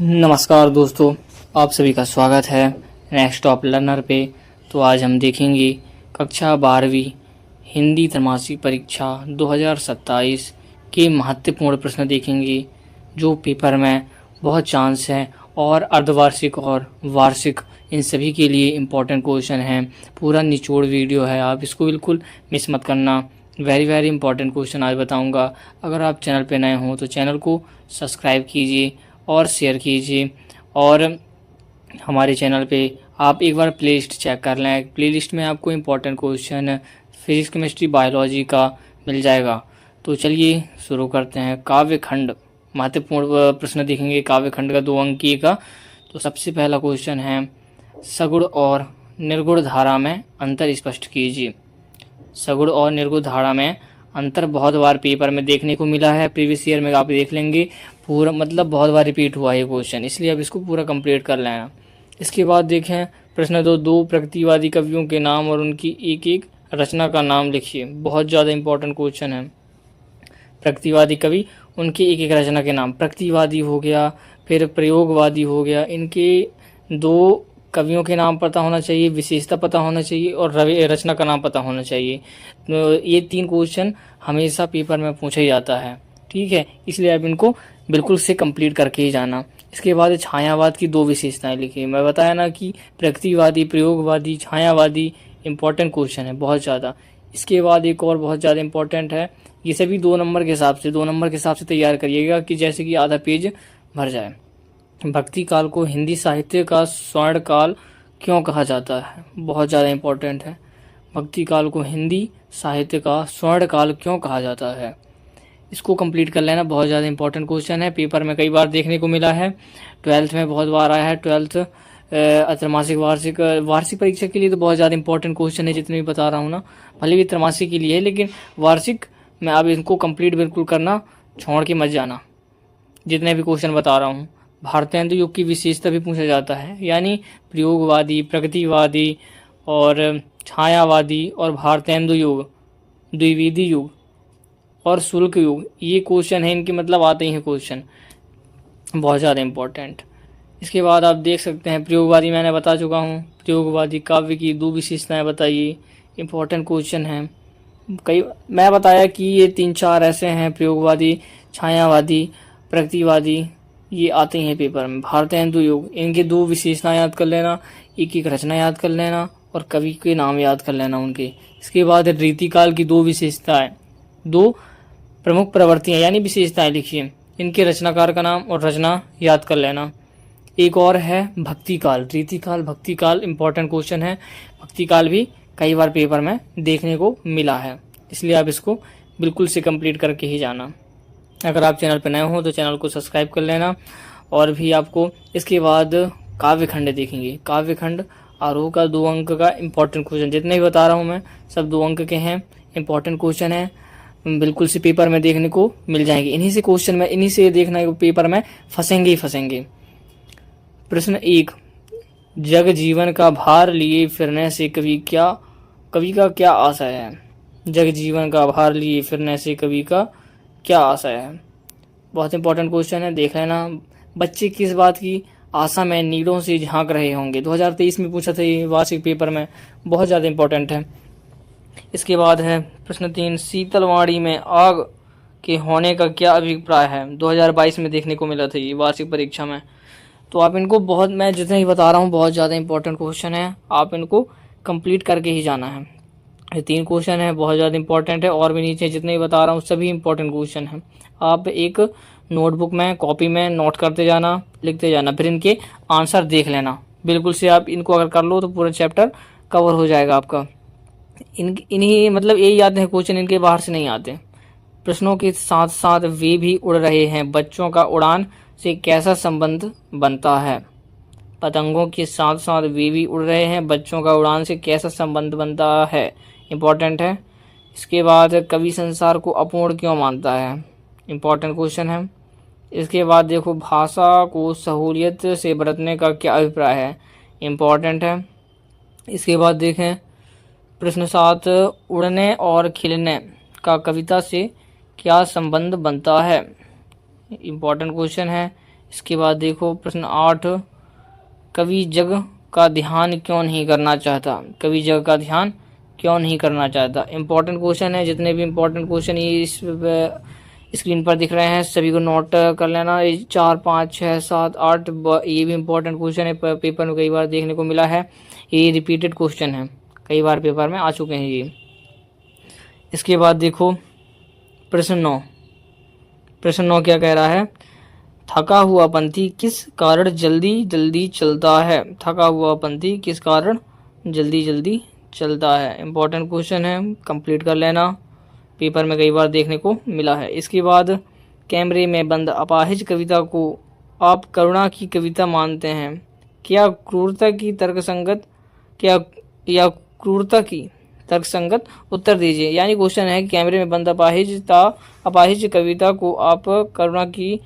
नमस्कार दोस्तों, आप सभी का स्वागत है नेक्स्ट टॉप लर्नर पे। तो आज हम देखेंगे कक्षा 12वीं हिंदी त्रैमासिक परीक्षा 2027 के महत्वपूर्ण प्रश्न देखेंगे, जो पेपर में बहुत चांस है और अर्धवार्षिक और वार्षिक इन सभी के लिए इम्पोर्टेंट क्वेश्चन हैं। पूरा निचोड़ वीडियो है, आप इसको बिल्कुल मिस मत करना। वेरी इंपॉर्टेंट क्वेश्चन आज बताऊंगा। अगर आप चैनल पे नए हो तो चैनल को सब्सक्राइब कीजिए और शेयर कीजिए, और हमारे चैनल पे आप एक बार प्लेलिस्ट चेक कर लें। प्लेलिस्ट में आपको important question physics, chemistry, biology का मिल जाएगा। तो चलिए शुरू करते हैं। काव्य खंड महत्वपूर्ण प्रश्न देखेंगे, काव्य खंड का 2 अंकीय का। तो सबसे पहला क्वेश्चन है, सगुण और निर्गुण धारा में अंतर स्पष्ट कीजिए। सगुण और निर्गुण धारा में अंतर बहुत बार पेपर में देखने को मिला है, प्रीवियस ईयर में आप देख लेंगे। पूरा मतलब बहुत बार रिपीट हुआ है क्वेश्चन, इसलिए अब इसको पूरा कंप्लीट कर लेना। इसके बाद देखें प्रश्न 2 प्रगतिवादी कवियों के नाम और उनकी एक एक रचना का नाम लिखिए। बहुत ज़्यादा इंपॉर्टेंट क्वेश्चन है। प्रगतिवादी कवि, उनके एक एक रचना के नाम। प्रगतिवादी हो गया, फिर प्रयोगवादी हो गया, इनके 2 कवियों के नाम पता होना चाहिए, विशेषता पता होना चाहिए और रचना का नाम पता होना चाहिए। तो ये 3 क्वेश्चन हमेशा पेपर में पूछा ही जाता है, ठीक है, इसलिए आप इनको बिल्कुल से कंप्लीट करके ही जाना। इसके बाद छायावाद की 2 विशेषताएं लिखिए। मैं बताया ना कि प्रगतिवादी, प्रयोगवादी, छायावादी इंपॉर्टेंट क्वेश्चन है बहुत ज़्यादा। इसके बाद एक और बहुत ज़्यादा इंपॉर्टेंट है, ये सभी 2 नंबर के हिसाब से तैयार करिएगा कि जैसे कि आधा पेज भर जाए। भक्ति काल को हिंदी साहित्य का स्वर्ण काल क्यों कहा जाता है? बहुत ज़्यादा इम्पोर्टेंट है। भक्ति काल को हिंदी साहित्य का स्वर्ण काल क्यों कहा जाता है? इसको कंप्लीट कर लेना, बहुत ज़्यादा इंपॉर्टेंट क्वेश्चन है, पेपर में कई बार देखने को मिला है, 12th में बहुत बार आया है। 12th त्रैमासिक वार्षिक परीक्षा के लिए तो बहुत ज़्यादा इंपॉर्टेंट क्वेश्चन है, जितने भी बता रहा हूँ ना। भले भी त्रैमासिक के लिए है, लेकिन वार्षिक में आप इनको कंप्लीट बिल्कुल करना, छोड़ के मत जाना जितने भी क्वेश्चन बता रहा हूँ। भारतेंदु युग की विशेषता भी पूछा जाता है, यानी प्रयोगवादी, प्रगतिवादी और छायावादी और भारतेंदु युग, द्विवेदी युग और शुल्क युग, ये क्वेश्चन है, इनके मतलब आते ही हैं क्वेश्चन, बहुत ज़्यादा इम्पोर्टेंट। इसके बाद आप देख सकते हैं प्रयोगवादी मैंने बता चुका हूँ। प्रयोगवादी काव्य की 2 विशेषताएं बताइए, इम्पोर्टेंट क्वेश्चन हैं। कई मैं बताया कि ये 3-4 ऐसे हैं, प्रयोगवादी, छायावादी, प्रगतिवादी, ये आते हैं पेपर में। भारतेंदु युग, इनके 2 विशेषताएं याद कर लेना, एक एक रचना याद कर लेना और कवि के नाम याद कर लेना उनके। इसके बाद रीतिकाल की 2 विशेषताएं, 2 प्रमुख प्रवृत्तियां यानी विशेषताएं लिखिए, इनके रचनाकार का नाम और रचना याद कर लेना। एक और है भक्तिकाल, रीतिकाल, भक्तिकाल इंपॉर्टेंट क्वेश्चन है। भक्तिकाल भी कई बार पेपर में देखने को मिला है, इसलिए आप इसको बिल्कुल से कंप्लीट करके ही जाना। अगर आप चैनल पर नए हो तो चैनल को सब्सक्राइब कर लेना। और भी आपको इसके बाद काव्य खंड देखेंगे। काव्य खंड आरोह का 2 अंक का इंपॉर्टेंट क्वेश्चन, जितने भी बता रहा हूँ मैं सब 2 अंक के हैं, इंपॉर्टेंट क्वेश्चन है, बिल्कुल से पेपर में देखने को मिल जाएंगे। इन्हीं से क्वेश्चन में, इन्हीं से देखना पेपर में फंसेंगे ही फंसेंगे। प्रश्न 1, जग जीवन का भार लिए फिरने से कवि का क्या आशय है? जग जीवन का भार लिए फिरने से कवि का क्या आशय है? बहुत इंपॉर्टेंट क्वेश्चन है, देख लेना। बच्चे किस बात की आशा में नीड़ों से झांक रहे होंगे? 2023 में पूछा था ये वार्षिक पेपर में, बहुत ज़्यादा इंपॉर्टेंट है। इसके बाद है प्रश्न 3, शीतलवाणी में आग के होने का क्या अभिप्राय है? 2022 में देखने को मिला था ये वार्षिक परीक्षा में। तो आप इनको बहुत, मैं जितने ही बता रहा हूँ बहुत ज़्यादा इंपॉर्टेंट क्वेश्चन है, आप इनको कंप्लीट करके ही जाना है। ये 3 क्वेश्चन है, बहुत ज़्यादा इंपॉर्टेंट है, और भी नीचे जितने ही बता रहा हूँ सभी इंपॉर्टेंट क्वेश्चन हैं। आप एक नोटबुक में, कॉपी में नोट करते जाना, लिखते जाना, फिर इनके आंसर देख लेना। बिल्कुल से आप इनको अगर कर लो तो पूरा चैप्टर कवर हो जाएगा आपका। इन्हीं मतलब यही आते हैं क्वेश्चन, इनके बाहर से नहीं आते। प्रश्नों के साथ साथ वे भी उड़ रहे हैं, बच्चों का उड़ान से कैसा संबंध बनता है? पतंगों के साथ साथ वे भी उड़ रहे हैं, बच्चों का उड़ान से कैसा संबंध बनता है? इंपॉर्टेंट है। इसके बाद कवि संसार को अपूर्ण क्यों मानता है? इंपॉर्टेंट क्वेश्चन है। इसके बाद देखो, भाषा को सहूलियत से बरतने का क्या अभिप्राय है? इंपॉर्टेंट है। इसके बाद देखें प्रश्न 7, उड़ने और खिलने का कविता से क्या संबंध बनता है? इंपॉर्टेंट क्वेश्चन है। इसके बाद देखो प्रश्न 8, कवि जग का ध्यान क्यों नहीं करना चाहता? कवि जग का ध्यान क्यों नहीं करना चाहता? इंपॉर्टेंट क्वेश्चन है। जितने भी इंपॉर्टेंट क्वेश्चन ये इस स्क्रीन पर दिख रहे हैं सभी को नोट कर लेना। 4, 5, 6, 7, 8 ये भी इंपॉर्टेंट क्वेश्चन है, पेपर में कई बार देखने को मिला है। ये रिपीटेड क्वेश्चन है, कई बार पेपर में आ चुके हैं ये। इसके बाद देखो प्रश्न 9। प्रश्न 9 क्या कह रहा है? थका हुआ पंथी किस कारण जल्दी जल्दी चलता है? थका हुआ पंथी किस कारण जल्दी जल्दी चलता है? इंपॉर्टेंट क्वेश्चन है, कंप्लीट कर लेना, पेपर में कई बार देखने को मिला है। इसके बाद कैमरे में बंद अपाहिज कविता को आप करुणा की कविता मानते हैं? क्या क्रूरता की तर्कसंगत या क्रूरता की तर्कसंगत उत्तर दीजिए। यानी क्वेश्चन है कि कैमरे में बंद अपाहिज कविता को आप करुणा की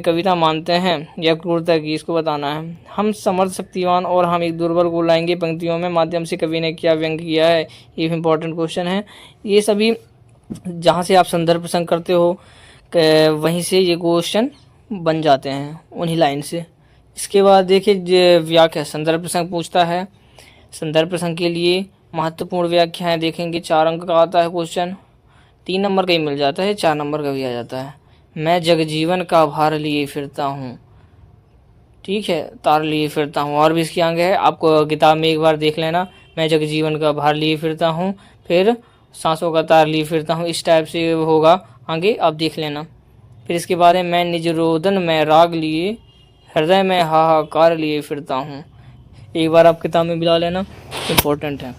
कविता मानते हैं या क्रूरता की, इसको बताना है। हम समर्थ शक्तिवान और हम एक दुर्बल को लाएंगे पंक्तियों में माध्यम से कवि ने क्या व्यंग किया है? ये इंपॉर्टेंट क्वेश्चन है। ये सभी जहाँ से आप संदर्भ प्रसंग करते हो वहीं से ये क्वेश्चन बन जाते हैं, उन्हीं लाइन से। इसके बाद देखिए व्याख्या, संदर्भ प्रसंग पूछता है। संदर्भ प्रसंग के लिए महत्वपूर्ण व्याख्याएं देखेंगे। 4 अंक का आता है क्वेश्चन, 3 नंबर का ही मिल जाता है, 4 नंबर का भी आ जाता है। मैं जगजीवन का भार लिए फिरता हूँ, ठीक है, तार लिए फिरता हूँ। और भी इसकी आगे है, आपको किताब में एक बार देख लेना। मैं जगजीवन का भार लिए फिरता हूँ, फिर सांसों का तार लिए फिरता हूँ, इस टाइप से होगा, आगे आप देख लेना। फिर इसके बाद में मैं निज रोदन में राग लिए हृदय में हाहाकार लिए फिरता हूँ, एक बार आप किताब में मिला लेना, इम्पोर्टेंट है।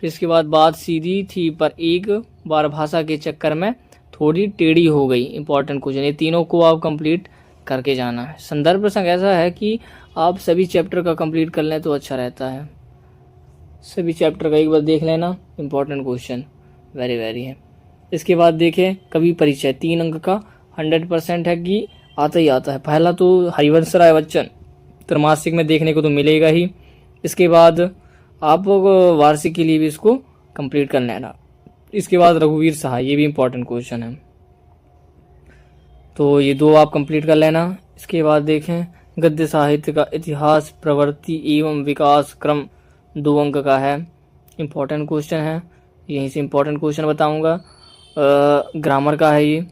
फिर इसके बाद बात सीधी थी पर एक बार भाषा के चक्कर में थोड़ी टेढ़ी हो गई, इंपॉर्टेंट क्वेश्चन। ये तीनों को आप कंप्लीट करके जाना है। संदर्भ प्रसंग ऐसा है कि आप सभी चैप्टर का कंप्लीट कर लें तो अच्छा रहता है। सभी चैप्टर का एक बार देख लेना, इंपॉर्टेंट क्वेश्चन वेरी वेरी है। इसके बाद देखें कवि परिचय, 3 अंक का 100% है कि आता ही आता है। पहला तो हरिवंश राय बच्चन त्रैमासिक में देखने को तो मिलेगा ही। इसके बाद आप वार्षिक के लिए भी इसको कंप्लीट कर लेना। इसके बाद रघुवीर सहाय, ये भी इंपॉर्टेंट क्वेश्चन है, तो ये 2 आप कंप्लीट कर लेना। इसके बाद देखें गद्य साहित्य का इतिहास, प्रवृत्ति एवं विकास क्रम, 2 अंक का है, इंपॉर्टेंट क्वेश्चन है, यहीं से इंपॉर्टेंट क्वेश्चन बताऊंगा। ग्रामर का है ये।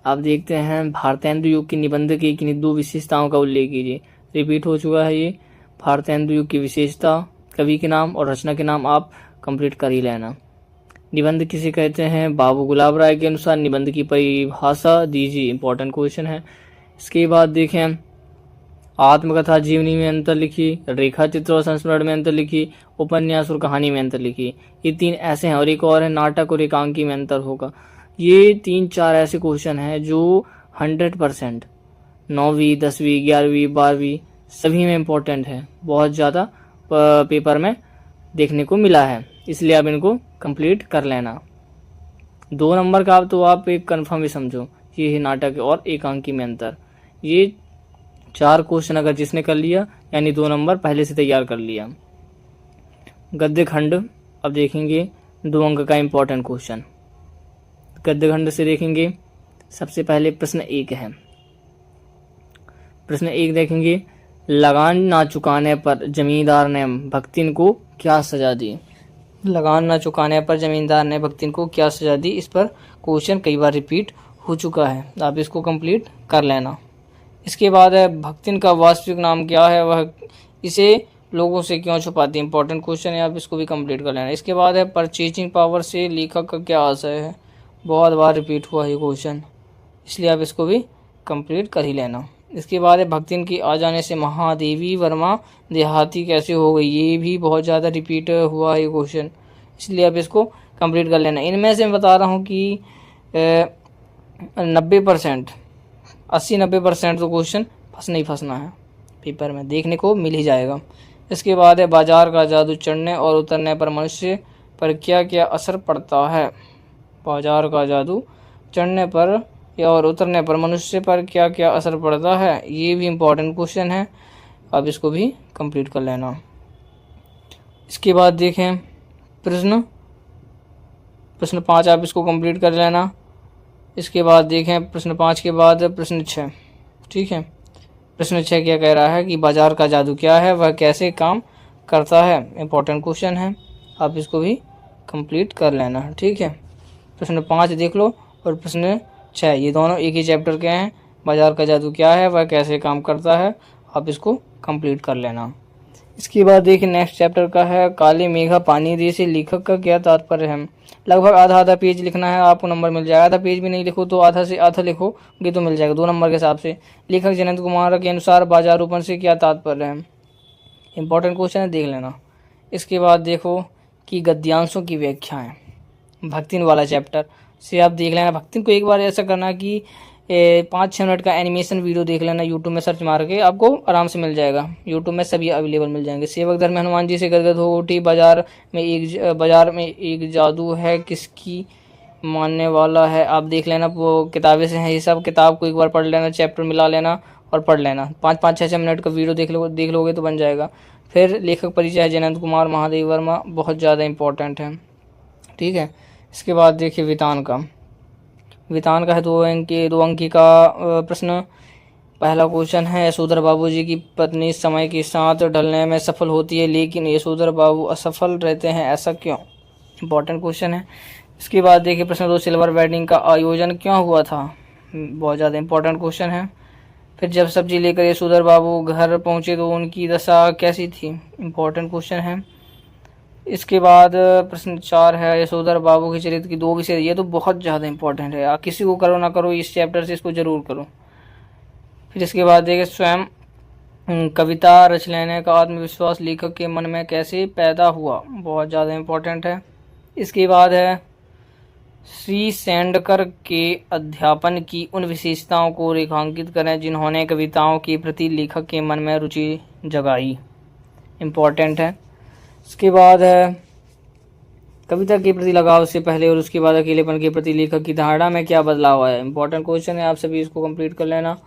आप देखते हैं भारतेंदु युग की निबंध की किन्हीं 2 विशेषताओं का उल्लेख कीजिए। रिपीट हो चुका है ये, भारतेंदु युग की विशेषता, कवि के नाम और रचना के नाम आप कंप्लीट कर ही लेना। निबंध किसे कहते हैं? बाबू गुलाब राय के अनुसार निबंध की परिभाषा दीजिए, इंपॉर्टेंट क्वेश्चन है। इसके बाद देखें आत्मकथा जीवनी में अंतर लिखी, रेखा चित्र और संस्मरण में अंतर लिखी, उपन्यास और कहानी में अंतर लिखी। ये 3 ऐसे हैं, और एक और है नाटक और एकांकी में अंतर होगा। ये 3-4 ऐसे क्वेश्चन हैं जो 100% 9वीं 10वीं 11वीं 12वीं सभी में इम्पोर्टेंट है, बहुत ज़्यादा पेपर में देखने को मिला है, इसलिए आप इनको कंप्लीट कर लेना। 2 नंबर का तो आप एक कन्फर्म ही समझो, ये है नाटक और एकांकी में अंतर। ये 4 क्वेश्चन अगर जिसने कर लिया यानी 2 नंबर पहले से तैयार कर लिया। गद्य खंड अब देखेंगे, 2 अंक का इम्पोर्टेंट क्वेश्चन। गद्य खंड से देखेंगे सबसे पहले प्रश्न 1 है। प्रश्न 1 देखेंगे, लगान ना चुकाने पर जमींदार ने भक्तिन को क्या सजा दी? लगान ना चुकाने पर जमींदार ने भक्तिन को क्या सजा दी? इस पर क्वेश्चन कई बार रिपीट हो चुका है, आप इसको कंप्लीट कर लेना। इसके बाद है भक्तिन का वास्तविक नाम क्या है, वह इसे लोगों से क्यों छुपाती है? इंपॉर्टेंट क्वेश्चन है, आप इसको भी कंप्लीट कर लेना। इसके बाद है परचेजिंग पावर से लेखक का क्या आशय है? बहुत बार रिपीट हुआ ये क्वेश्चन, इसलिए आप इसको भी कंप्लीट कर ही लेना। इसके बाद है भक्तिन की आ जाने से महादेवी वर्मा देहाती कैसे हो गई? ये भी बहुत ज़्यादा रिपीट हुआ है ये क्वेश्चन, इसलिए आप इसको कंप्लीट कर लेना। इनमें से मैं बता रहा हूँ कि 90% 80-90% तो क्वेश्चन फंसना ही फंसना है, पेपर में देखने को मिल ही जाएगा। इसके बाद है बाजार का जादू चढ़ने और उतरने पर मनुष्य पर क्या क्या असर पड़ता है? बाजार का जादू चढ़ने पर और उतरने पर मनुष्य पर क्या क्या असर पड़ता है? ये भी इम्पोर्टेंट क्वेश्चन है, आप इसको भी कंप्लीट कर लेना। इसके बाद देखें प्रश्न 5, आप इसको कंप्लीट कर लेना। इसके बाद देखें प्रश्न 5 के बाद प्रश्न 6, ठीक है। प्रश्न 6 क्या कह रहा है कि बाजार का जादू क्या है, वह कैसे काम करता है। इंपॉर्टेंट क्वेश्चन है, आप इसको भी कंप्लीट कर लेना है। ठीक है, प्रश्न 5 देख लो और प्रश्न 6, ये दोनों एक ही चैप्टर के हैं। बाजार का जादू क्या है, वह कैसे काम करता है, आप इसको कंप्लीट कर लेना। इसके बाद देखिए नेक्स्ट चैप्टर का है काले मेघा पानी दे से लेखक का क्या तात्पर्य है। लगभग आधा आधा पेज लिखना है, आपको नंबर मिल जाएगा। आधा पेज भी नहीं लिखो तो आधा से आधा लिखोगे तो मिल जाएगा 2 नंबर के हिसाब से। लेखक जयंत कुमार के अनुसार बाजारोपण से क्या तात्पर्य है। इंपॉर्टेंट क्वेश्चन है, देख लेना। इसके बाद देखो कि गद्यांशों की व्याख्याएं, भक्तिन वाला चैप्टर से आप देख लेना। भक्तिन को एक बार ऐसा करना कि 5-6 मिनट का एनिमेशन वीडियो देख लेना, यूट्यूब में सर्च मार के आपको आराम से मिल जाएगा। यूट्यूब में सभी अवेलेबल मिल जाएंगे। सेवक धर्म हनुमान जी से गदगद हो उठी, बाजार में एक जादू है, किसकी मानने वाला है। आप देख लेना, वो किताबें से हैं ये सब। किताब को एक बार पढ़ लेना, चैप्टर मिला लेना और पढ़ लेना। 5-5, 6-6 मिनट का वीडियो देख लोगे तो बन जाएगा। फिर लेखक परिचय जयंत कुमार महादेव वर्मा, बहुत ज़्यादा इंपॉर्टेंट है। ठीक है, इसके बाद देखिए वितान का है 2 अंकी का प्रश्न। पहला क्वेश्चन है यशोधर बाबू जी की पत्नी समय के साथ ढलने में सफल होती है, लेकिन यशोधर बाबू असफल रहते हैं, ऐसा क्यों। इंपॉर्टेंट क्वेश्चन है। इसके बाद देखिए प्रश्न 2, सिल्वर वेडिंग का आयोजन क्यों हुआ था। बहुत ज़्यादा इंपॉर्टेंट क्वेश्चन है। फिर जब सब्जी लेकर यशोधर बाबू घर पहुंचे तो उनकी दशा कैसी थी। इंपॉर्टेंट क्वेश्चन है। इसके बाद प्रश्न 4 है यशोधर बाबू के चरित्र की 2 विषय। ये तो बहुत ज़्यादा इंपॉर्टेंट है, किसी को करो ना करो इस चैप्टर से इसको जरूर करो। फिर इसके बाद देखिए स्वयं कविता रच लेने का आत्मविश्वास लेखक के मन में कैसे पैदा हुआ, बहुत ज़्यादा इंपॉर्टेंट है। इसके बाद है श्री सेंडकर के अध्यापन की उन विशेषताओं को रेखांकित करें जिन्होंने कविताओं के प्रति लेखक के मन में रुचि जगाई। इंपॉर्टेंट है। इसके बाद है कविता के प्रति लगाव से पहले और उसके बाद अकेलेपन के प्रति लेखक की धारणा में क्या बदलाव आया। इंपॉर्टेंट क्वेश्चन है, आप सभी इसको कंप्लीट कर लेना।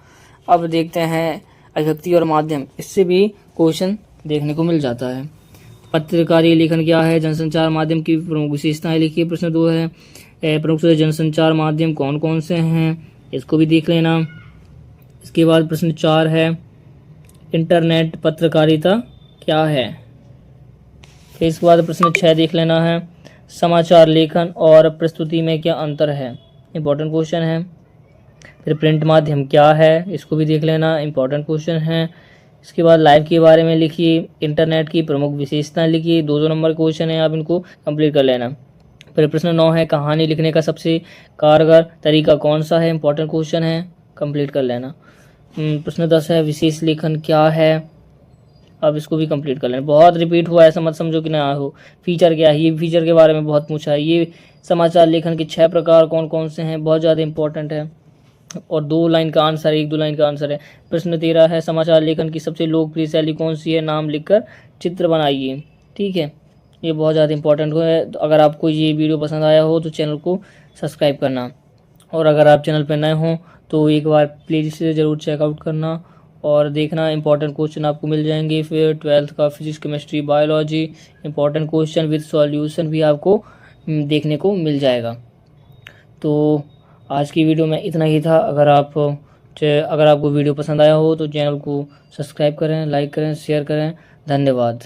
अब देखते हैं अभिव्यक्ति और माध्यम, इससे भी क्वेश्चन देखने को मिल जाता है। पत्रकारीय लेखन क्या है, जनसंचार माध्यम की प्रमुख विशेषताएं लिखिए। प्रश्न 2 है प्रमुख जनसंचार माध्यम कौन कौन से हैं, इसको भी देख लेना। इसके बाद प्रश्न 4 है इंटरनेट पत्रकारिता क्या है। फिर इसके बाद प्रश्न 6 देख लेना है समाचार लेखन और प्रस्तुति में क्या अंतर है। इंपॉर्टेंट क्वेश्चन है। फिर प्रिंट माध्यम क्या है, इसको भी देख लेना, इंपॉर्टेंट क्वेश्चन है। इसके बाद लाइव के बारे में लिखिए, इंटरनेट की प्रमुख विशेषताएं लिखिए। 2 नंबर क्वेश्चन है, आप इनको कंप्लीट कर लेना। फिर प्रश्न 9 है कहानी लिखने का सबसे कारगर तरीका कौन सा है। इंपॉर्टेंट क्वेश्चन है, कंप्लीट कर लेना। प्रश्न 10 है विशेष लेखन क्या है, अब इसको भी कंप्लीट कर लेना। बहुत रिपीट हुआ, ऐसा मत समझो कि ना हो। फीचर क्या है, ये फीचर के बारे में बहुत पूछा है। ये समाचार लेखन के 6 प्रकार कौन कौन से हैं, बहुत ज़्यादा इंपॉर्टेंट है और 2 लाइन का आंसर है, 1-2 लाइन का आंसर है। प्रश्न 13 है समाचार लेखन की सबसे लोकप्रिय शैली कौन सी है, नाम लिखकर चित्र बनाइए। ठीक है, ये बहुत ज़्यादा इंपॉर्टेंट है। तो अगर आपको ये वीडियो पसंद आया हो तो चैनल को सब्सक्राइब करना, और अगर आप चैनल पर नए हों तो एक बार प्लेलिस्ट से ज़रूर चेकआउट करना और देखना, इंपॉर्टेंट क्वेश्चन आपको मिल जाएंगे। फिर 12th का physics chemistry biology important question with solution भी आपको देखने को मिल जाएगा। तो आज की वीडियो में इतना ही था। अगर आपको वीडियो पसंद आया हो तो चैनल को सब्सक्राइब करें, लाइक करें, शेयर करें। धन्यवाद।